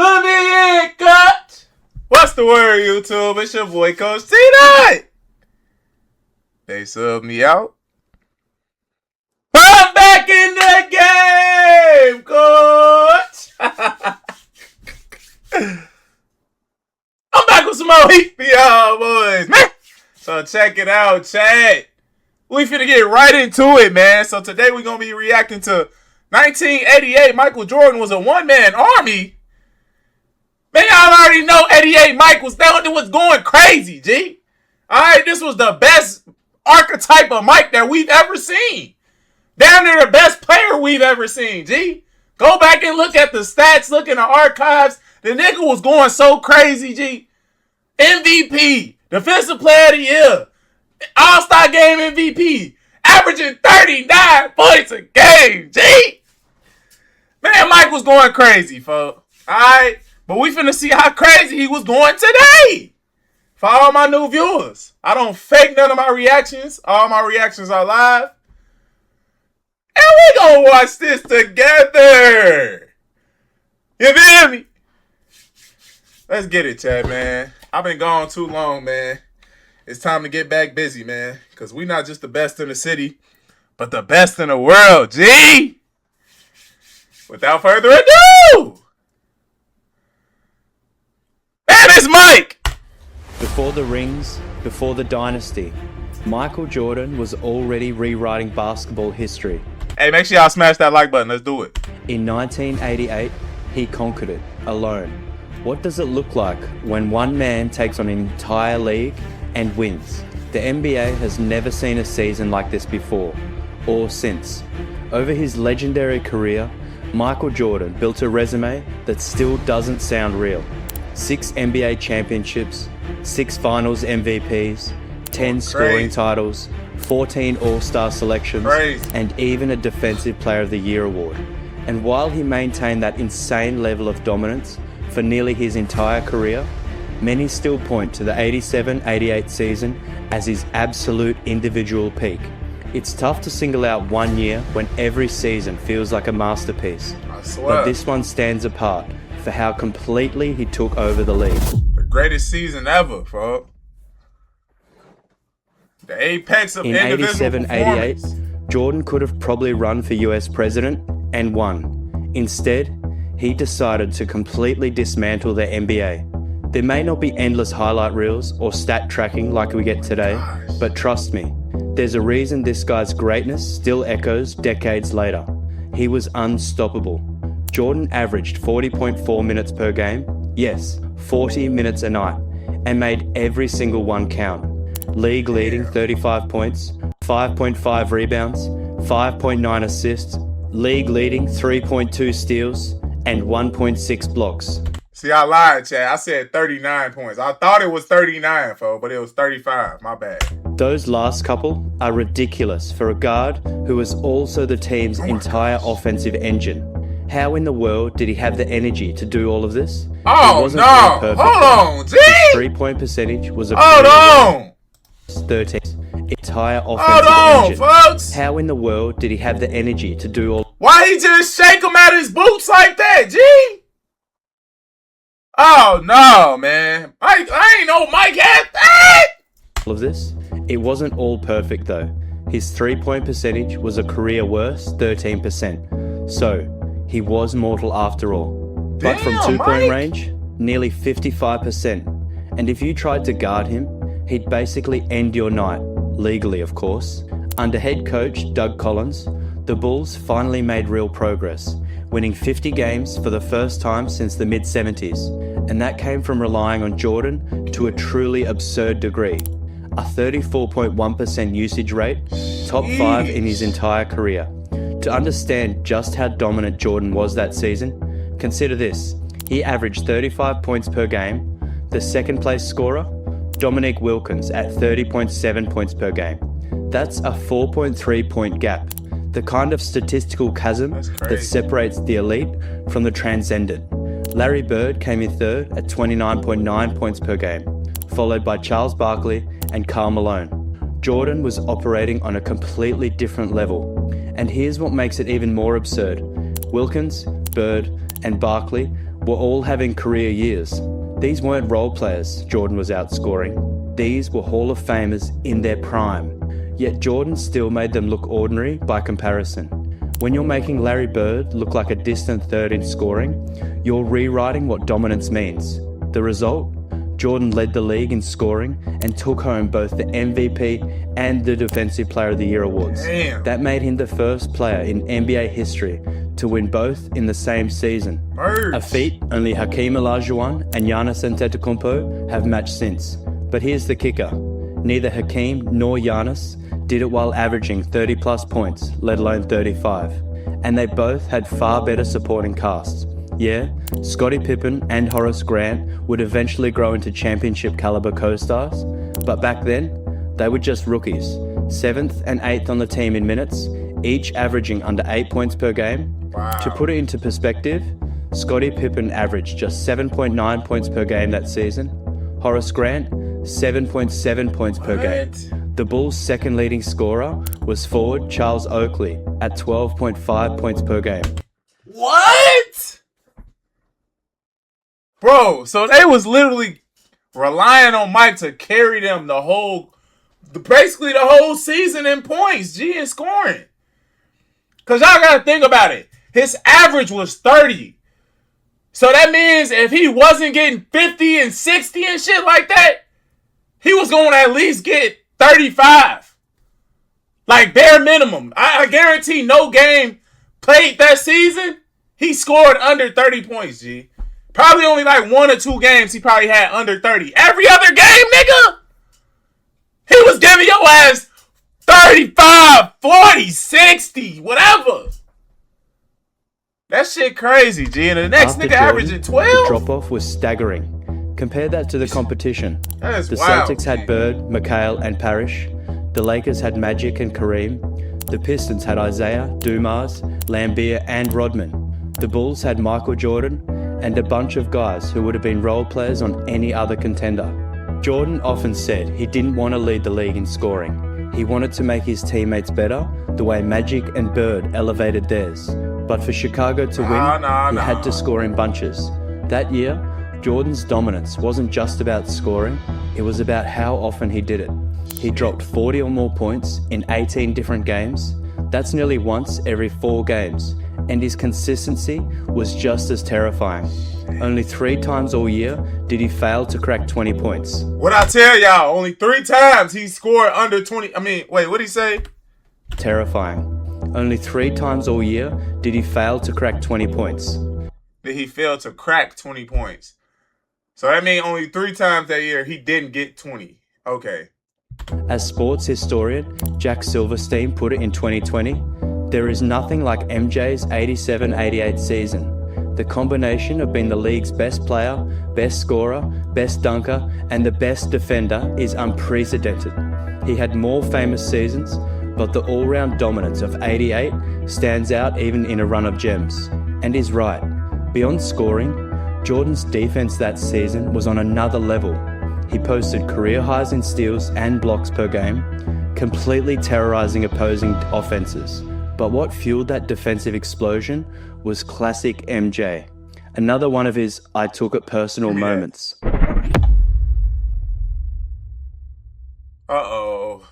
Put me in, cut. What's the word, YouTube? It's your boy, Coach TDOT. They subbed me out. I'm back in the game, Coach. I'm back with some more heat for y'all, boys, man. So check it out, chat. We finna get right into it, man. So today we're gonna be reacting to 1988. Michael Jordan was a one-man army. Man, y'all already know 88 Mike was going crazy, G. Alright, this was the best archetype of Mike that we've ever seen. Down there, the best player we've ever seen, G. Go back and look at the stats, look in the archives. The nigga was going so crazy, G. MVP, Defensive Player of the Year, All-Star Game MVP, averaging 39 points a game, G. Man, Mike was going crazy, folks. Alright? But we finna see how crazy he was going today. For all my new viewers. I don't fake none of my reactions. All my reactions are live. And we gonna watch this together. You feel me? Let's get it, chat, man. I've been gone too long, man. It's time to get back busy, man. Because we not just the best in the city, but the best in the world, G. Without further ado. And it's Mike! Before the rings, before the dynasty, Michael Jordan was already rewriting basketball history. Hey, make sure y'all smash that like button. Let's do it. In 1988, he conquered it alone. What does it look like when one man takes on an entire league and wins? The NBA has never seen a season like this before, or since. Over his legendary career, Michael Jordan built a resume that still doesn't sound real. 6 NBA championships, 6 finals MVPs, 10 scoring titles, 14 All-Star selections, and even a Defensive Player of the Year award. And while he maintained that insane level of dominance for nearly his entire career, many still point to the 87-88 season as his absolute individual peak. It's tough to single out one year when every season feels like a masterpiece. But this one stands apart for how completely he took over the league. The greatest season ever, bro. The apex of individual performance. In 87-88, Jordan could have probably run for US president and won. Instead, he decided to completely dismantle the NBA. There may not be endless highlight reels or stat tracking like we get today, but trust me, there's a reason this guy's greatness still echoes decades later. He was unstoppable. Jordan averaged 40.4 minutes per game, yes, 40 minutes a night, and made every single one count. League leading 35 points, 5.5 rebounds, 5.9 assists, league leading 3.2 steals, and 1.6 blocks. See, I lied, Chad. I said 39 points. I thought it was 39, folks, but it was 35. My bad. Those last couple are ridiculous for a guard who was also the team's entire offensive engine. How in the world did he have the energy to do all of this? Oh, no. Hold on, G. His three-point percentage was a Hold on. 13. Entire offensive engine. Folks. How in the world did he have the energy to do all? Why he just shake him out his boots like that, G? Oh, no, man. I ain't know Mike had that. All of this? It wasn't all perfect, though. His three-point percentage was a career worst 13%. So, he was mortal after all. But from two-point range, nearly 55%. And if you tried to guard him, he'd basically end your night, legally of course. Under head coach Doug Collins, the Bulls finally made real progress, winning 50 games for the first time since the mid-70s. And that came from relying on Jordan to a truly absurd degree. A 34.1% usage rate, top 5 in his entire career. To understand just how dominant Jordan was that season, consider this. He averaged 35 points per game. The second place scorer, Dominique Wilkins at 30.7 points per game. That's a 4.3 point gap. The kind of statistical chasm that separates the elite from the transcendent. Larry Bird came in third at 29.9 points per game, followed by Charles Barkley and Karl Malone. Jordan was operating on a completely different level. And here's what makes it even more absurd. Wilkins, Bird, and Barkley were all having career years. These weren't role players Jordan was outscoring. These were Hall of Famers in their prime. Yet Jordan still made them look ordinary by comparison. When you're making Larry Bird look like a distant third in scoring, you're rewriting what dominance means. The result? Jordan led the league in scoring and took home both the MVP and the Defensive Player of the Year awards. Damn. That made him the first player in NBA history to win both in the same season. Birds. A feat only Hakeem Olajuwon and Giannis Antetokounmpo have matched since. But here's the kicker. Neither Hakeem nor Giannis did it while averaging 30 plus points, let alone 35. And they both had far better supporting casts. Yeah, Scottie Pippen and Horace Grant would eventually grow into championship caliber co-stars, but back then, they were just rookies, 7th and 8th on the team in minutes, each averaging under 8 points per game. Wow. To put it into perspective, Scottie Pippen averaged just 7.9 points per game that season, Horace Grant, 7.7 points per game. The Bulls' second leading scorer was forward Charles Oakley at 12.5 points per game. What? Bro, so they was literally relying on Mike to carry them basically the whole season in points, in scoring. Because y'all got to think about it. His average was 30. So that means if he wasn't getting 50 and 60 and shit like that, he was going to at least get 35. Like bare minimum. I guarantee no game played that season, he scored under 30 points, G. Probably only like 1 or 2 games he probably had under 30. Every other game, nigga, he was giving your ass 35, 40, 60, whatever. That shit crazy, G. And the next After nigga averaging 12? The drop-off was staggering. Compare that to the competition. That is The wild, Celtics had G. Bird, McHale, and Parrish. The Lakers had Magic and Kareem. The Pistons had Isaiah, Dumas, Lambeer, and Rodman. The Bulls had Michael Jordan and a bunch of guys who would have been role players on any other contender. Jordan often said he didn't want to lead the league in scoring. He wanted to make his teammates better the way Magic and Bird elevated theirs. But for Chicago to win, he had to score in bunches. That year, Jordan's dominance wasn't just about scoring, it was about how often he did it. He dropped 40 or more points in 18 different games. That's nearly once every 4 games. And his consistency was just as terrifying. Only 3 times all year did he fail to crack 20 points. What I tell y'all, only 3 times he scored under 20. What'd he say? Terrifying. Only 3 times all year did he fail to crack 20 points. Did he fail to crack 20 points? So that means only 3 times that year he didn't get 20. Okay. As sports historian Jack Silverstein put it in 2020, there is nothing like MJ's 87-88 season. The combination of being the league's best player, best scorer, best dunker, and the best defender is unprecedented. He had more famous seasons, but the all-round dominance of 88 stands out even in a run of gems. And he's right. Beyond scoring, Jordan's defense that season was on another level. He posted career highs in steals and blocks per game, completely terrorizing opposing offenses. But what fueled that defensive explosion was classic MJ. Another one of his I took it personal moments. Uh-oh.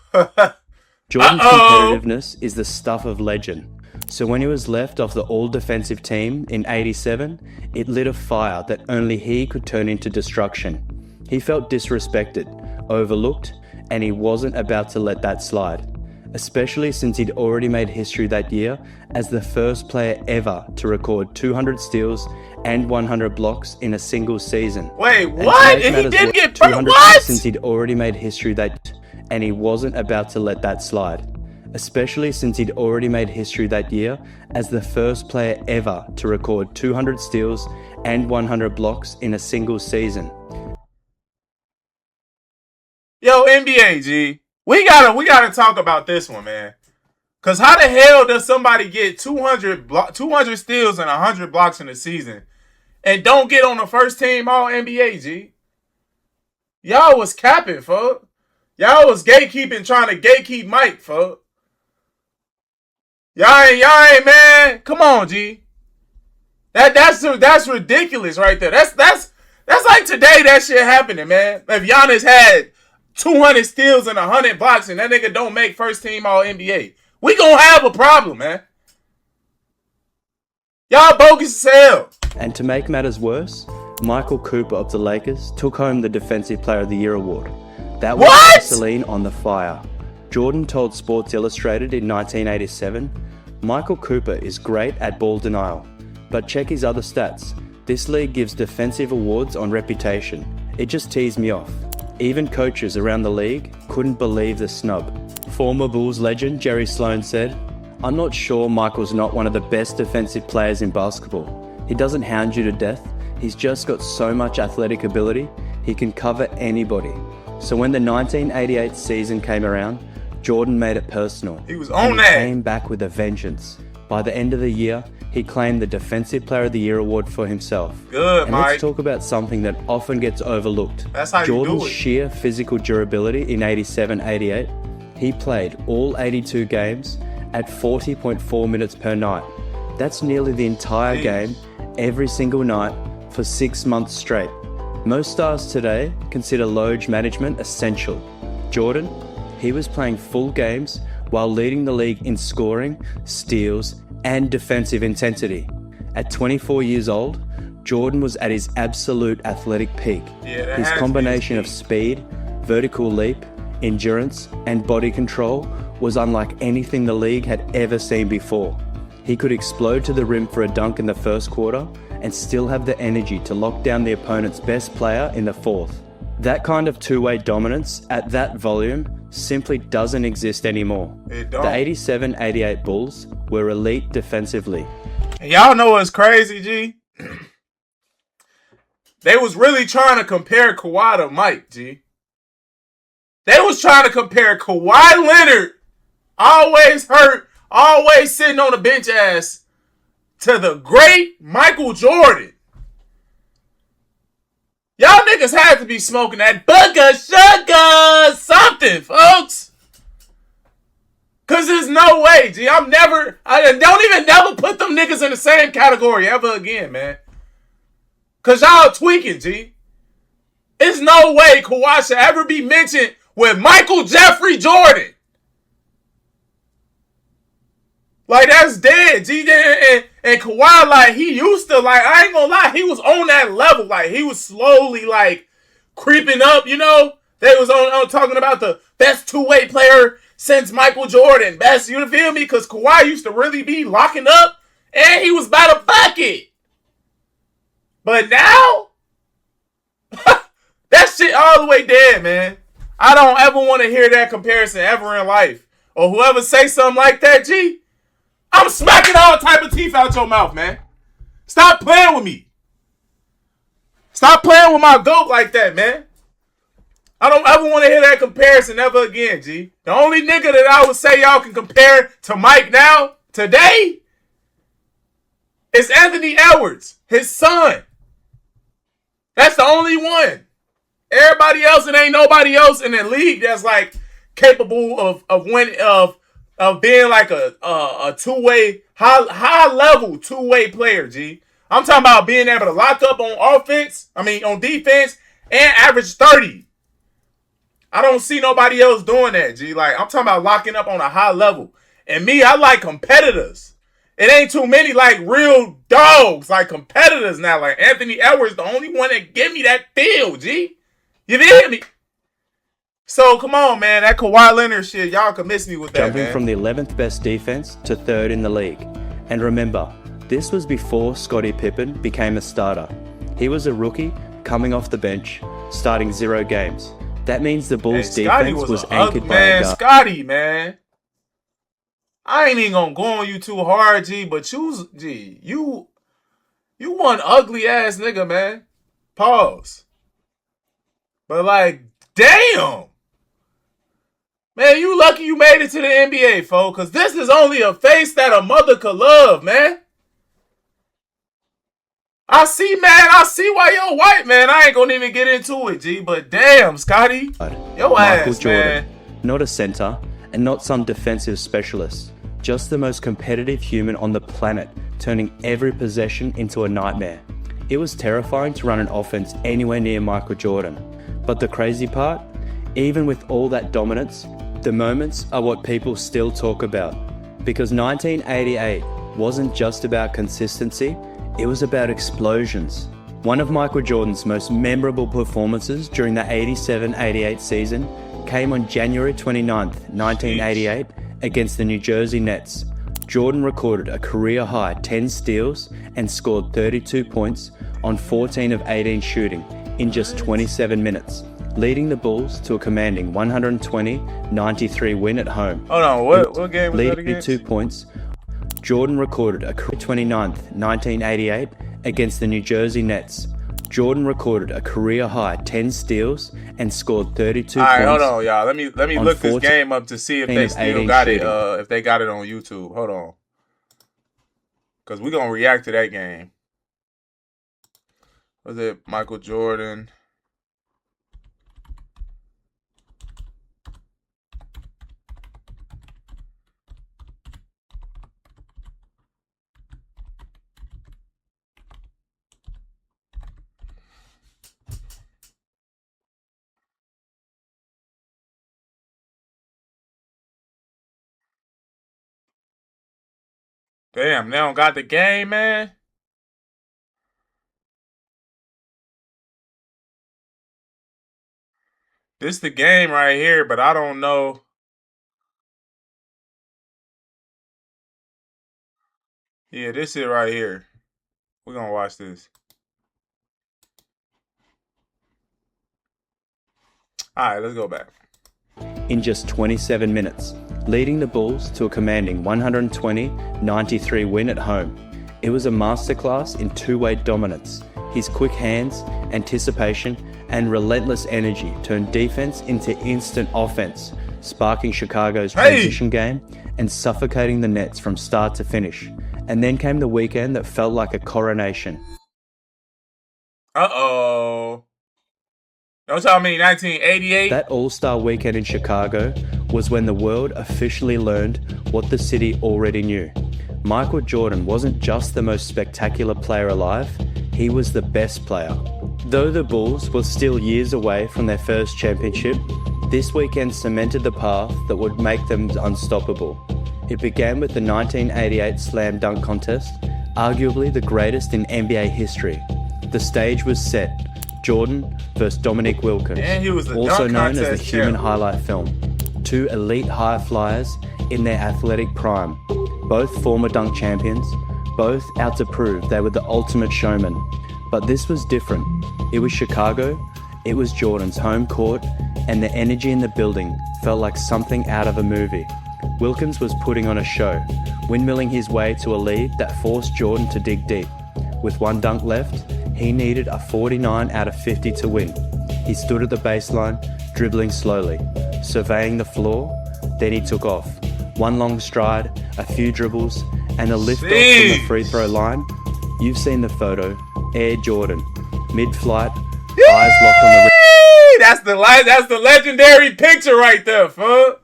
Jordan's competitiveness is the stuff of legend. So when he was left off the all-defensive team in 87, it lit a fire that only he could turn into destruction. He felt disrespected, overlooked, and he wasn't about to let that slide. Especially since he'd already made history that year as the first player ever to record 200 steals and 100 blocks in a single season. Wait, what? And he didn't get burnt? What? Since he'd already made history that, and he wasn't about to let that slide. Especially since he'd already made history that year as the first player ever to record 200 steals and 100 blocks in a single season. Yo, NBA, G. We gotta talk about this one, man. Cause how the hell does somebody get 200 steals and 100 blocks in a season and don't get on the first team All NBA, G? Y'all was capping, fuck. Y'all was gatekeeping, trying to gatekeep Mike, fuck. Y'all ain't, man. Come on, G. That's ridiculous right there. That's like today that shit happening, man. If Giannis had 200 steals and 100 blocks and that nigga don't make first team all NBA, we gonna have a problem, man. Y'all bogus as hell. And to make matters worse, Michael Cooper of the Lakers took home the Defensive Player of the Year award. That was gasoline on the fire. Jordan told Sports Illustrated in 1987, Michael Cooper is great at ball denial, but check his other stats. This league gives defensive awards on reputation. It just teased me off. Even coaches around the league couldn't believe the snub. Former Bulls legend Jerry Sloan said, I'm not sure Michael's not one of the best defensive players in basketball. He doesn't hound you to death. He's just got so much athletic ability, he can cover anybody. So when the 1988 season came around, Jordan made it personal. He was on that. He came back with a vengeance. By the end of the year, he claimed the Defensive Player of the Year award for himself. Good, and Mike. let's talk about something that often gets overlooked. That's how Jordan's you do it. sheer physical durability in 87-88. He played all 82 games at 40.4 minutes per night. That's nearly the entire game, every single night, for 6 months straight. Most stars today consider load management essential. Jordan, he was playing full games while leading the league in scoring, steals, and defensive intensity. At 24 years old, Jordan was at his absolute athletic peak. His combination of speed, vertical leap, endurance, and body control was unlike anything the league had ever seen before. He could explode to the rim for a dunk in the first quarter and still have the energy to lock down the opponent's best player in the fourth. That kind of two-way dominance at that volume simply doesn't exist anymore. The 87-88 Bulls were elite defensively. And y'all know what's crazy, G? They was really trying to compare Kawhi to Mike, G. They was trying to compare Kawhi Leonard, always hurt, always sitting on the bench ass, to the great Michael Jordan. Y'all niggas had to be smoking that bugger sugar something, folks. Cause there's no way, G. I don't even never put them niggas in the same category ever again, man. Cause y'all tweaking, G. There's no way Kawhi should ever be mentioned with Michael Jeffrey Jordan. Like, that's dead, G. And Kawhi, like, he used to, like, I ain't gonna lie, he was on that level. Like, he was slowly, like, creeping up, you know? They was on talking about the best two-way player since Michael Jordan. Best, you feel me? Because Kawhi used to really be locking up, and he was about a bucket. But now, that shit all the way dead, man. I don't ever want to hear that comparison ever in life. Or whoever say something like that, G, I'm smacking all type of teeth out your mouth, man. Stop playing with me. Stop playing with my goat like that, man. I don't ever want to hear that comparison ever again, G. The only nigga that I would say y'all can compare to Mike now, today, is Anthony Edwards, his son. That's the only one. Everybody else, and ain't nobody else in the league that's like capable of being like a two-way, high level two-way player, G. I'm talking about being able to lock up on defense, and average 30. I don't see nobody else doing that, G. Like, I'm talking about locking up on a high level. And me, I like competitors. It ain't too many, like, real dogs, like competitors now. Like, Anthony Edwards, the only one that give me that feel, G. You feel me? So, come on, man. That Kawhi Leonard shit, y'all can miss me with that, Jumping from the 11th best defense to 3rd in the league. And remember, this was before Scottie Pippen became a starter. He was a rookie coming off the bench, starting 0 games. That means the Bulls' defense was anchored by a guard. Scottie, man. I ain't even gonna go on you too hard, G, but you one ugly ass nigga, man. Pause. But like, damn. Man, you lucky you made it to the NBA, folks, because this is only a face that a mother could love, man. I see why you're white, man. I ain't gonna even get into it, G, but damn, Scottie. Yo Michael ass, Jordan, man. not a center and not some defensive specialist, just the most competitive human on the planet, turning every possession into a nightmare. It was terrifying to run an offense anywhere near Michael Jordan. But the crazy part, even with all that dominance, the moments are what people still talk about. Because 1988 wasn't just about consistency, it was about explosions. One of Michael Jordan's most memorable performances during the 87-88 season came on January 29th, 1988 against the New Jersey Nets. Jordan recorded a career-high 10 steals and scored 32 points on 14 of 18 shooting in just 27 minutes, leading the Bulls to a commanding 120-93 win at home. Hold on, what game was that Leading against? 2 points, Jordan recorded a 29th, 1988 against the New Jersey Nets. Jordan recorded a career-high 10 steals and scored 32 points. All right, hold on, y'all. Let me look this 14 game up to see if they of still 18 got it. shooting. If they got it on YouTube. Hold on, because we're gonna react to that game. Was it Michael Jordan? Damn, they don't got the game, man. This the game right here, but I don't know. Yeah, this it right here. We're gonna watch this. All right, let's go back. In just 27 minutes, leading the Bulls to a commanding 120-93 win at home. It was a masterclass in two-way dominance. His quick hands, anticipation, and relentless energy turned defense into instant offense, sparking Chicago's transition game and suffocating the Nets from start to finish. And then came the weekend that felt like a coronation. Uh-oh. Don't tell me 1988. That All-Star weekend in Chicago was when the world officially learned what the city already knew. Michael Jordan wasn't just the most spectacular player alive, he was the best player. Though the Bulls were still years away from their first championship, this weekend cemented the path that would make them unstoppable. It began with the 1988 Slam Dunk Contest, arguably the greatest in NBA history. The stage was set. Jordan versus Dominique Wilkins, And he was the also dunk known as the contest human champ. highlight film. Two elite high flyers in their athletic prime, both former dunk champions, both out to prove they were the ultimate showman. But this was different. It was Chicago, it was Jordan's home court, and the energy in the building felt like something out of a movie. Wilkins was putting on a show, windmilling his way to a lead that forced Jordan to dig deep. With one dunk left, he needed a 49 out of 50 to win. He stood at the baseline, dribbling slowly, surveying the floor, then he took off. One long stride, a few dribbles, and a lift off from the free throw line. You've seen the photo. Air Jordan, mid-flight, eyes locked on the rim. That's the legendary picture right there, fuck.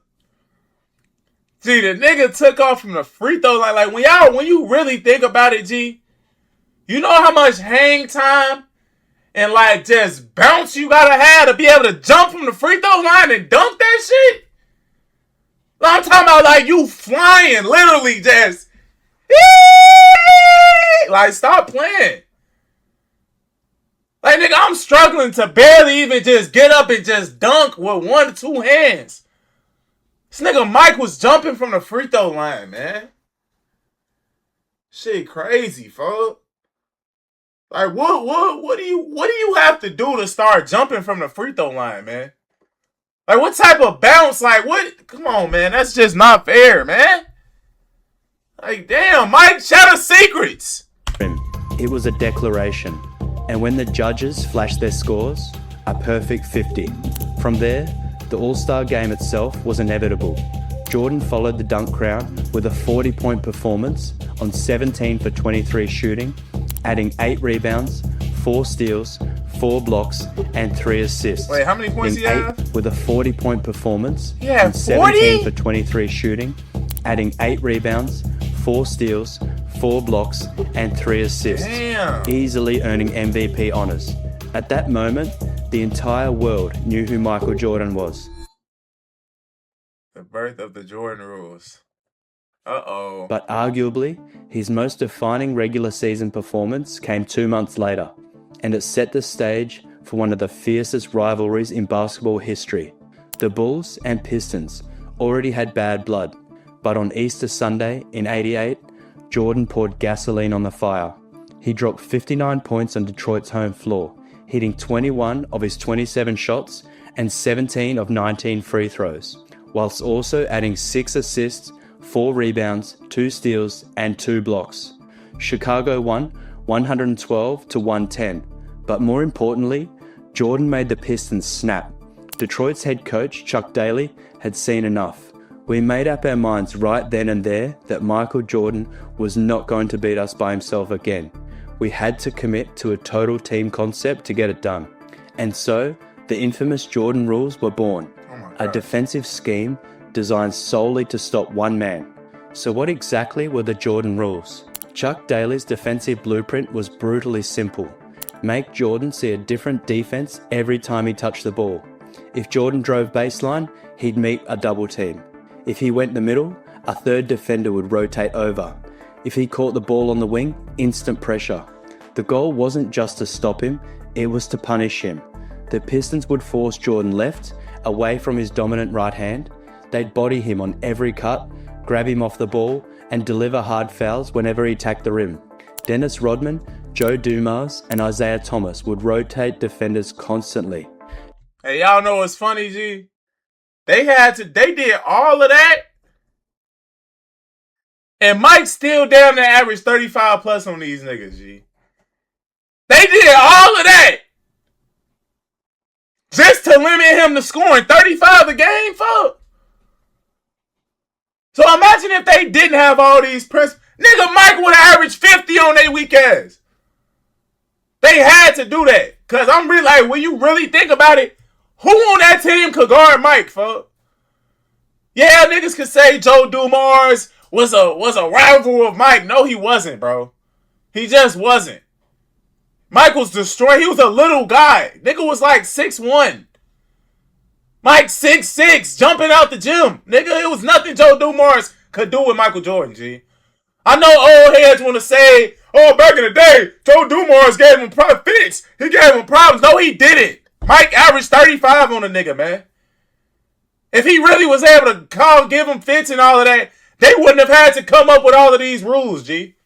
Gee, the nigga took off from the free throw line. Like when you really think about it, G, you know how much hang time and like just bounce you gotta have to be able to jump from the free throw line and dunk that shit? I'm talking about like you flying, literally just like stop playing. Like nigga, I'm struggling to barely even just get up and just dunk with 1 or 2 hands. This nigga Mike was jumping from the free throw line, man. Shit crazy, fuck. Like what do you have to do to start jumping from the free throw line, man? Like what type of bounce? Like what? Come on, man. That's just not fair, man. Like damn, Mike, share the secrets. It was a declaration. And when the judges flashed their scores, a perfect 50. From there, the All-Star game itself was inevitable. Jordan followed the dunk crown with a 40-point performance on 17 for 23 shooting, adding 8 rebounds, 4 steals, 4 blocks, and 3 assists. Wait, how many points In he had? 8 with a 40-point performance Yeah, on 17 40? for 23 shooting, adding 8 rebounds, 4 steals, 4 blocks, and 3 assists, easily earning MVP honours. At that moment, the entire world knew who Michael Jordan was. The birth of the Jordan rules. Uh-oh. But arguably, his most defining regular season performance came 2 months later, and it set the stage for one of the fiercest rivalries in basketball history. The Bulls and Pistons already had bad blood, but on Easter Sunday in '88, Jordan poured gasoline on the fire. He dropped 59 points on Detroit's home floor, hitting 21 of his 27 shots and 17 of 19 free throws, whilst also adding 6 assists, 4 rebounds, 2 steals, and 2 blocks. Chicago won 112-110, but more importantly, Jordan made the Pistons snap. Detroit's head coach, Chuck Daly, had seen enough. We made up our minds right then and there that Michael Jordan was not going to beat us by himself again. We had to commit to a total team concept to get it done. And so, the infamous Jordan rules were born, a defensive scheme designed solely to stop one man. So what exactly were the Jordan rules? Chuck Daly's defensive blueprint was brutally simple. Make Jordan see a different defense every time he touched the ball. If Jordan drove baseline, he'd meet a double team. If he went the middle, a third defender would rotate over. If he caught the ball on the wing, instant pressure. The goal wasn't just to stop him, it was to punish him. The Pistons would force Jordan left, away from his dominant right hand. They'd body him on every cut, grab him off the ball, and deliver hard fouls whenever he attacked the rim. Dennis Rodman, Joe Dumars, and Isaiah Thomas would rotate defenders constantly. Hey, y'all know what's funny, G? They did all of that, and Mike still down to average 35 plus on these niggas, G. They did all of that just to limit him to scoring 35 a game, fuck. So imagine if they didn't have all these principles. Nigga, Mike would have averaged 50 on their weak ass. They had to do that. Because I'm really like, when you really think about it, who on that team could guard Mike, fuck? Yeah, niggas could say Joe Dumars was a rival of Mike. No, he wasn't, bro. He just wasn't. Mike was destroyed. He was a little guy. Nigga was like 6'1". Mike 6'6", jumping out the gym. Nigga, it was nothing Joe Dumars could do with Michael Jordan, G. I know old heads want to say, oh, back in the day, Joe Dumars gave him fits. He gave him problems. No, he didn't. Mike averaged 35 on a nigga, man. If he really was able to give him fits and all of that, they wouldn't have had to come up with all of these rules, G.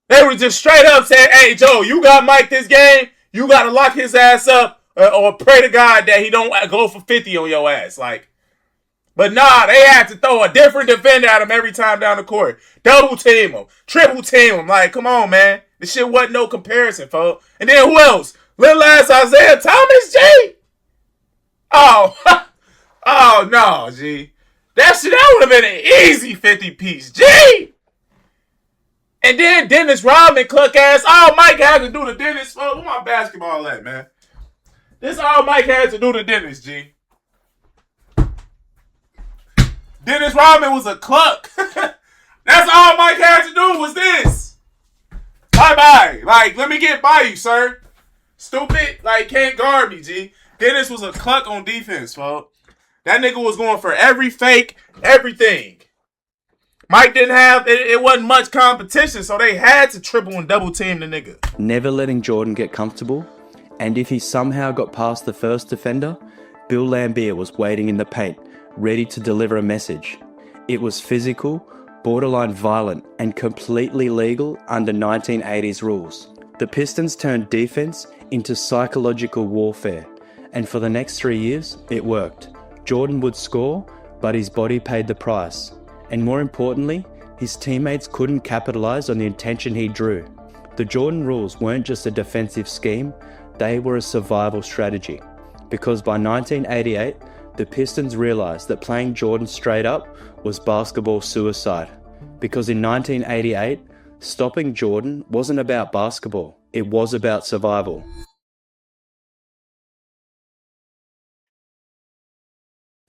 They would just straight up say, hey, Joe, you got Mike this game. You got to lock his ass up or pray to God that he don't go for 50 on your ass. But nah, they had to throw a different defender at him every time down the court. Double team him. Triple team him. Like, come on, man. This shit wasn't no comparison, folks. And then who else? Little ass Isaiah Thomas, G? Oh, oh no, G. That would have been an easy 50-piece, G! And then Dennis Rodman, cluck ass. All Mike had to do to Dennis. Oh, where my basketball at, man? This all Mike had to do to Dennis, G. Dennis Rodman was a cluck. That's all Mike had to do was this. Bye-bye. Like, let me get by you, sir. Stupid. Like, can't guard me, G. Dennis was a cluck on defense, folks. That nigga was going for every fake, everything. Mike didn't have, it wasn't much competition, so they had to triple and double team the nigga. Never letting Jordan get comfortable, and if he somehow got past the first defender, Bill Laimbeer was waiting in the paint, ready to deliver a message. It was physical, borderline violent, and completely legal under 1980s rules. The Pistons turned defense into psychological warfare, and for the next 3 years, it worked. Jordan would score, but his body paid the price. And more importantly, his teammates couldn't capitalize on the attention he drew. The Jordan rules weren't just a defensive scheme, they were a survival strategy. Because by 1988, the Pistons realized that playing Jordan straight up was basketball suicide. Because in 1988, stopping Jordan wasn't about basketball, it was about survival.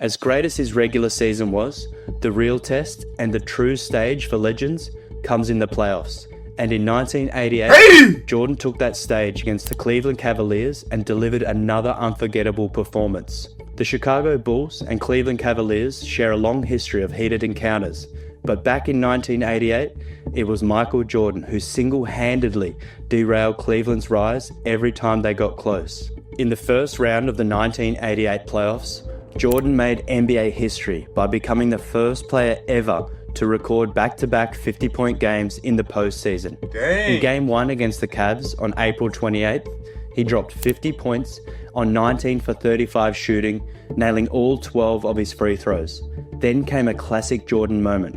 As great as his regular season was, the real test and the true stage for legends comes in the playoffs. And in 1988, Hey! Jordan took that stage against the Cleveland Cavaliers and delivered another unforgettable performance. The Chicago Bulls and Cleveland Cavaliers share a long history of heated encounters, but back in 1988, it was Michael Jordan who single-handedly derailed Cleveland's rise every time they got close. In the first round of the 1988 playoffs, Jordan made NBA history by becoming the first player ever to record back-to-back 50-point games in the postseason. Dang. In Game 1 against the Cavs on April 28th, he dropped 50 points on 19 for 35 shooting, nailing all 12 of his free throws. Then came a classic Jordan moment,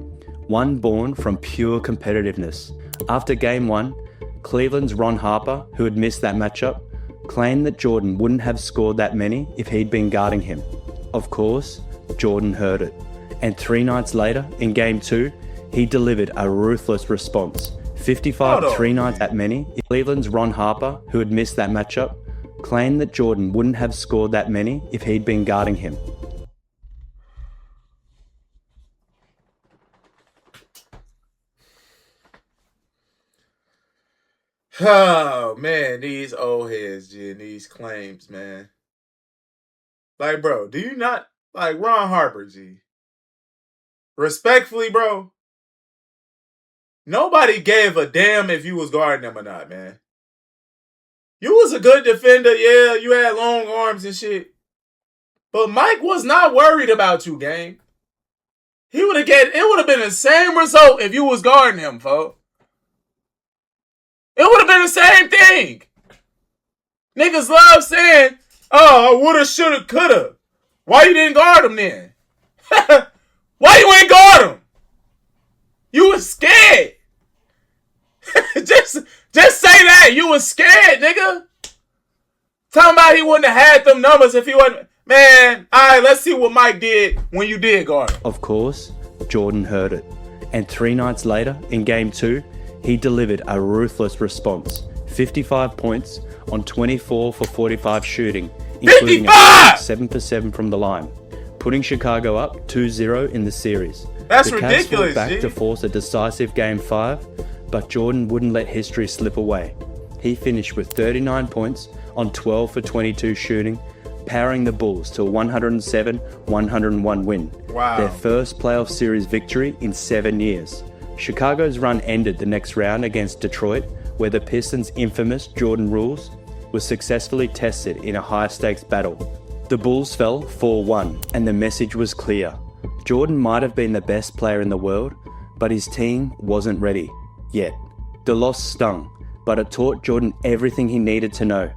one born from pure competitiveness. After Game 1, Cleveland's Ron Harper, who had missed that matchup, claimed that Jordan wouldn't have scored that many if he'd been guarding him. Of course, Jordan heard it. And 3 nights later, in Game 2, he delivered a ruthless response. 55 3 nights that many. Cleveland's Ron Harper, who had missed that matchup, claimed that Jordan wouldn't have scored that many if he'd been guarding him. Oh, man, these old heads, G, and these claims, man. Like, bro, do you not, like, Ron Harper, G? Respectfully, bro, nobody gave a damn if you was guarding him or not, man. You was a good defender, yeah, you had long arms and shit. But Mike was not worried about you, gang. It would have been the same result if you was guarding him, folks. It would have been the same thing. Niggas love saying, oh, I woulda, shoulda, coulda. Why you didn't guard him then? Why you ain't guard him? You was scared. just say that. You was scared, nigga. Talking about he wouldn't have had them numbers if he wasn't. Man, all right, let's see what Mike did when you did guard him. Of course, Jordan heard it. And 3 nights later, in Game 2, he delivered a ruthless response. 55 points on 24 for 45 shooting, including 7 for 7 from the line, putting Chicago up 2-0 in the series. That's the ridiculous, Cavs fought back G. to force a decisive Game 5, but Jordan wouldn't let history slip away. He finished with 39 points on 12 for 22 shooting, powering the Bulls to a 107-101 win. Wow. Their first playoff series victory in 7 years. Chicago's run ended the next round against Detroit, where the Pistons' infamous Jordan rules was successfully tested in a high-stakes battle. The Bulls fell 4-1, and the message was clear. Jordan might have been the best player in the world, but his team wasn't ready yet. The loss stung, but it taught Jordan everything he needed to know.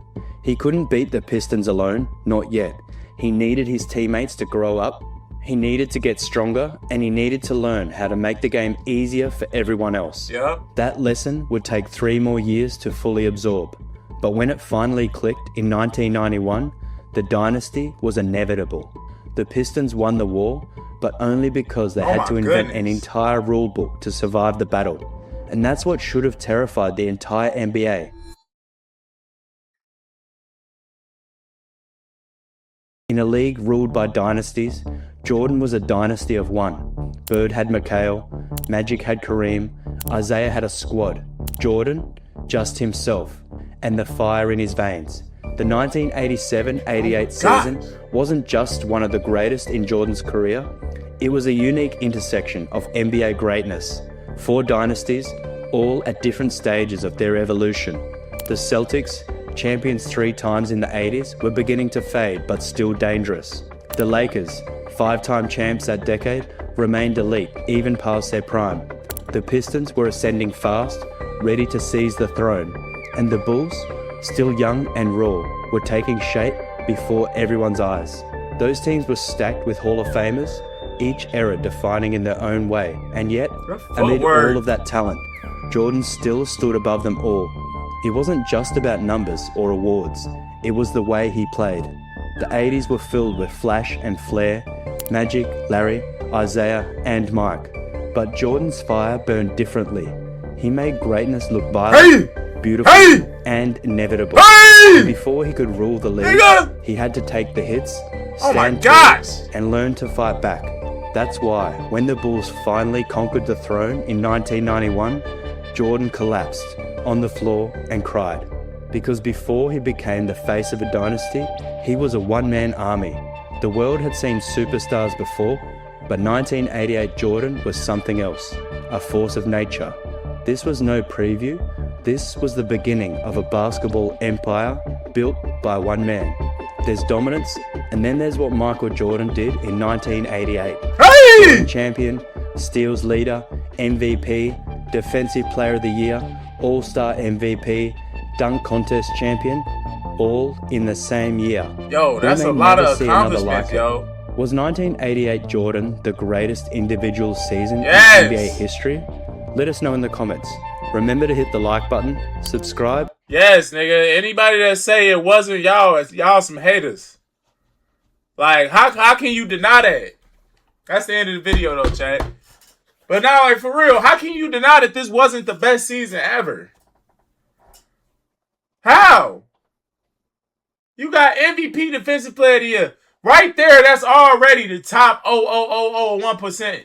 He couldn't beat the Pistons alone, not yet. He needed his teammates to grow up. He needed to get stronger, and he needed to learn how to make the game easier for everyone else. Yep. That lesson would take 3 more years to fully absorb. But when it finally clicked in 1991, the dynasty was inevitable. The Pistons won the war, but only because they had to invent an entire rule book to survive the battle. And that's what should have terrified the entire NBA. In a league ruled by dynasties, Jordan was a dynasty of one. Bird had McHale, Magic had Kareem, Isaiah had a squad. Jordan, just himself, and the fire in his veins. The 1987-88 season wasn't just one of the greatest in Jordan's career, it was a unique intersection of NBA greatness. 4 dynasties, all at different stages of their evolution. The Celtics, champions 3 times in the 80s, were beginning to fade but still dangerous. The Lakers, 5-time champs that decade, remained elite even past their prime. The Pistons were ascending fast, ready to seize the throne. And the Bulls, still young and raw, were taking shape before everyone's eyes. Those teams were stacked with Hall of Famers, each era defining in their own way. And yet, amid all of that talent, Jordan still stood above them all. It wasn't just about numbers or awards, it was the way he played. The 80s were filled with flash and flair, Magic, Larry, Isaiah, and Mike. But Jordan's fire burned differently. He made greatness look violent, beautiful, and inevitable. And before he could rule the league, he had to take the hits, stand tall, and learn to fight back. That's why, when the Bulls finally conquered the throne in 1991, Jordan collapsed on the floor and cried. Because before he became the face of a dynasty, he was a one-man army. The world had seen superstars before, but 1988 Jordan was something else, a force of nature. This was no preview. This was the beginning of a basketball empire built by one man. There's dominance, and then there's what Michael Jordan did in 1988. Hey! Scoring champion, steals leader, MVP, defensive player of the year, all-star MVP, dunk contest champion, all in the same year. Yo, that's a lot of accomplishments, yo. Was 1988 Jordan the greatest individual season in NBA history? Let us know in the comments. Remember to hit the like button, subscribe. Yes, nigga. Anybody that say it wasn't y'all some haters. Like, how can you deny that? That's the end of the video, though, chat. But now, like, for real, how can you deny that this wasn't the best season ever? How? You got MVP Defensive Player of the Year. Right there, that's already the top 0.0001%.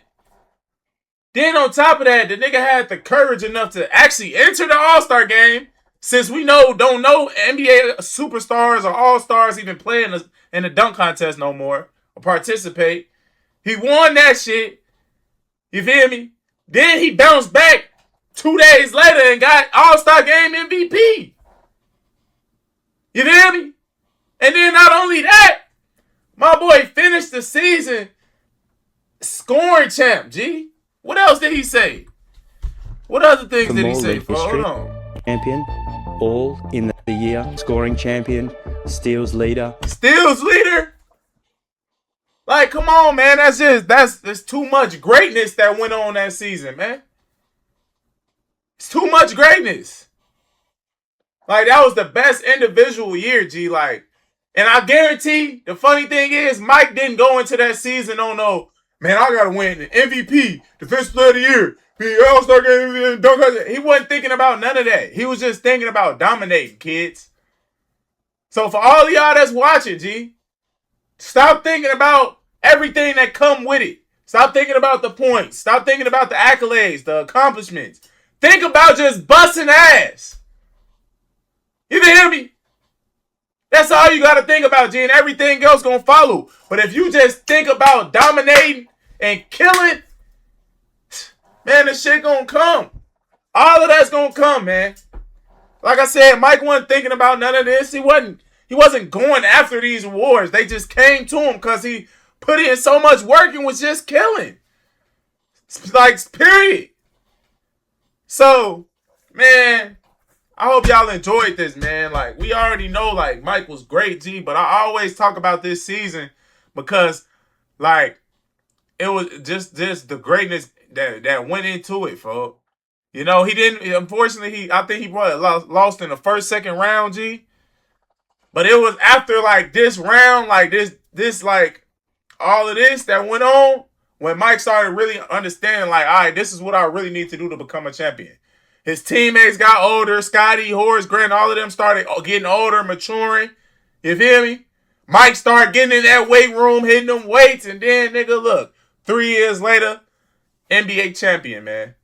Then on top of that, the nigga had the courage enough to actually enter the All-Star game. Since we don't know NBA superstars or All-Stars even play in the dunk contest no more or participate. He won that shit. You feel me? Then he bounced back 2 days later and got All-Star game MVP. You feel me? And then not only that, my boy finished the season scoring champ, G. What else did he say? What other things did he say? Hold on. Champion, all in the year, scoring champion, steals leader. Steals leader? Like, come on, man. That's too much greatness that went on that season, man. It's too much greatness. Like, that was the best individual year, G. Like, and I guarantee the funny thing is Mike didn't go into that season on no, man, I gotta win the MVP, Defensive Player of the Year, the All-Star game, dunk. He wasn't thinking about none of that. He was just thinking about dominating, kids. So for all of y'all that's watching, G, stop thinking about everything that come with it. Stop thinking about the points. Stop thinking about the accolades, the accomplishments. Think about just busting ass. You hear me? That's all you got to think about, G, and everything else going to follow. But if you just think about dominating and killing, man, this shit going to come. All of that's going to come, man. Like I said, Mike wasn't thinking about none of this. He wasn't going after these awards. They just came to him because he put in so much work and was just killing. Like, period. So, man, I hope y'all enjoyed this, man. Like, we already know, like, Mike was great, G, but I always talk about this season because, like, it was just the greatness that went into it, folks. You know, he didn't, unfortunately, I think he probably lost in the first, second round, G. But it was after, like, this round, like, this, like, all of this that went on when Mike started really understanding, like, all right, this is what I really need to do to become a champion. His teammates got older. Scotty, Horace Grant, all of them started getting older, maturing. You feel me? Mike started getting in that weight room, hitting them weights, and then, nigga, look, 3 years later, NBA champion, man.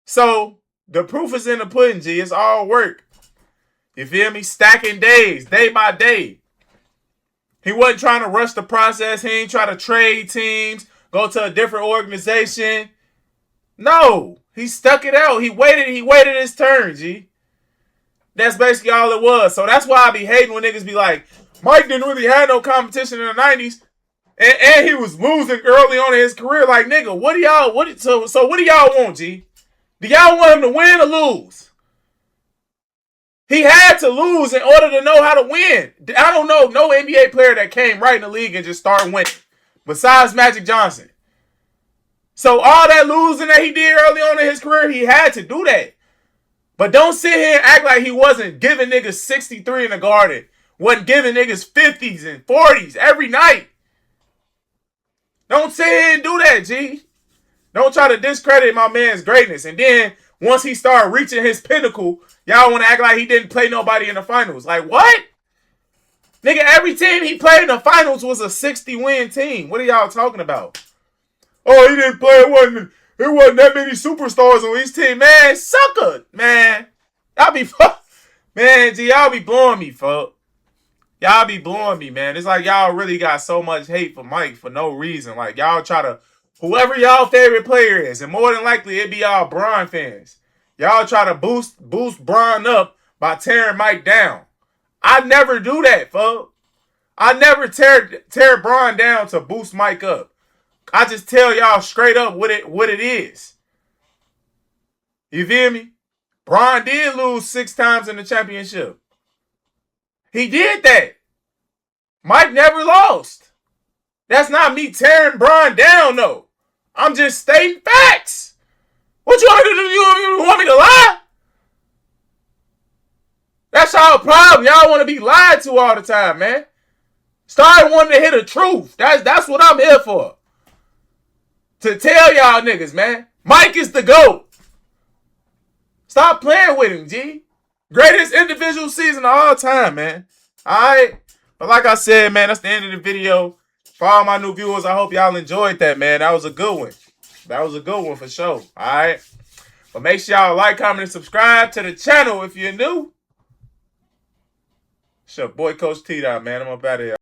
So, the proof is in the pudding, G. It's all work. You feel me? Stacking days, day by day. He wasn't trying to rush the process. He ain't trying to trade teams, go to a different organization. No. He stuck it out. He waited his turn, G. That's basically all it was. So that's why I be hating when niggas be like, Mike didn't really have no competition in the 90s. And he was losing early on in his career. Like, nigga, what do y'all want, G? Do y'all want him to win or lose? He had to lose in order to know how to win. I don't know no NBA player that came right in the league and just started winning. Besides Magic Johnson. So all that losing that he did early on in his career, he had to do that. But don't sit here and act like he wasn't giving niggas 63 in the Garden. Wasn't giving niggas 50s and 40s every night. Don't sit here and do that, G. Don't try to discredit my man's greatness. And then once he started reaching his pinnacle, y'all want to act like he didn't play nobody in the finals. Like, what? Nigga, every team he played in the finals was a 60-win team. What are y'all talking about? Oh, he didn't play. There wasn't that many superstars on his team. Man, sucker. Man. Y'all be... Man, G, y'all be blowing me, fuck. Y'all be blowing me, man. It's like y'all really got so much hate for Mike for no reason. Like, y'all try to... Whoever y'all favorite player is, and more than likely it be y'all Bron fans. Y'all try to boost Bron up by tearing Mike down. I never do that, fuck. I never tear Bron down to boost Mike up. I just tell y'all straight up what it is. You feel me? Bron did lose 6 times in the championship. He did that. Mike never lost. That's not me tearing Bron down, though. I'm just stating facts. What you want me to do? You want me to lie? That's y'all problem. Y'all want to be lied to all the time, man. Start wanting to hear the truth. That's what I'm here for. To tell y'all niggas, man. Mike is the GOAT. Stop playing with him, G. Greatest individual season of all time, man. Alright? But like I said, man, that's the end of the video. For all my new viewers, I hope y'all enjoyed that, man. That was a good one. That was a good one for sure. Alright? But make sure y'all like, comment, and subscribe to the channel if you're new. It's your boy, Coach TDOT, man. I'm up out of here.